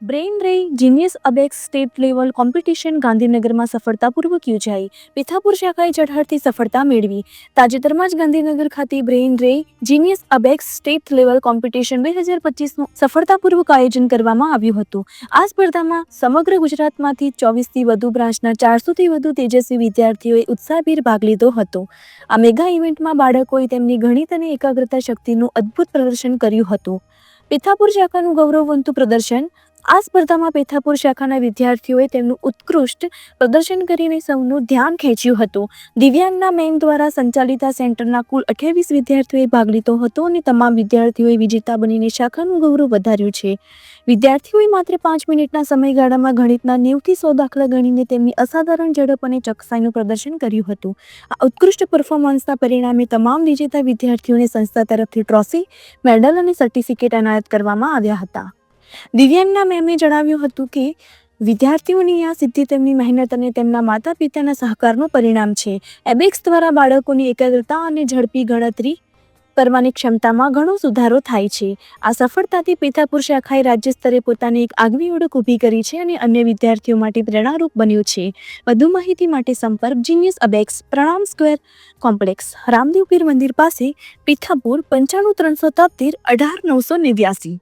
Brain રે genius અબેક્સ state level competition ગાંધીનગરમાં સફળતાપૂર્વક યોજાઈ. પિથાપુર શાખાએ ઝળહળતી સફળતા મેળવી. તાજેતરમાં જ ગાંધીનગર ખાતે બ્રેઇન રે જીનિયસ અબેક્સ સ્ટેટ લેવલ કોમ્પિટિશન 2025નું સફળતાપૂર્વક આયોજન કરવામાં આવ્યું હતું. આ સ્પર્ધામાં સમગ્ર ગુજરાતમાંથી 24થી વધુ બ્રાન્ચના 400થી વધુ તેજસ્વી વિદ્યાર્થીઓએ ઉત્સાહભેર ભાગ લીધો હતો. આ મેગા ઇવેન્ટમાં બાળકોએ તેમની ગણિત અને એકાગ્રતા શક્તિનું અદ્ભુત પ્રદર્શન કર્યું હતું. પિથાપુર શાખાનું ગૌરવવંતું પ્રદર્શન. આ સ્પર્ધામાં પિથાપુર શાખાના વિદ્યાર્થીઓએ તેમનું ઉત્કૃષ્ટ પ્રદર્શન કરીને સૌનું ધ્યાન ખેંચ્યું હતું. દિવ્યાંગના મેમ દ્વારા સંચાલિત આ સેન્ટરના કુલ 28 વિદ્યાર્થીઓએ ભાગ લીધો હતો અને તમામ વિદ્યાર્થીઓએ વિજેતા બનીને શાખાનું ગૌરવ વધાર્યું છે. વિદ્યાર્થીઓએ માત્ર 5 મિનિટના સમયગાળામાં ગણિતના 90થી 100 દાખલા ગણીને તેમની અસાધારણ ઝડપ અને ચોકસાઈનું પ્રદર્શન કર્યું હતું. આ ઉત્કૃષ્ટ પરફોર્મન્સના પરિણામે તમામ વિજેતા વિદ્યાર્થીઓને સંસ્થા તરફથી ટ્રોફી, મેડલ અને સર્ટિફિકેટ એનાયત કરવામાં આવ્યા હતા. દિવ્યાંગના મેમે જણાવ્યું હતું કે વિદ્યાર્થીઓની આ સિદ્ધિ તેમની મહેનત અને તેમના માતા પિતાના સહકારનું પરિણામ છે. એબેક્સ દ્વારા બાળકોની એકાગ્રતા અને ઝડપી ગણતરી કરવાની ક્ષમતામાં ઘણો સુધારો થાય છે. આ સફળતાથી પિથાપુર શાખાએ રાજ્ય સ્તરે પોતાની એક આગવી ઓળખ ઊભી કરી છે અને અન્ય વિદ્યાર્થીઓ માટે પ્રેરણારૂપ બન્યું છે. વધુ માહિતી માટે સંપર્ક જીનિયસ અબેક્સ, પ્રણામ સ્ક્વેર કોમ્પ્લેક્સ, રામદેવ પીર મંદિર પાસે, પિથાપુર 95 373 18 989.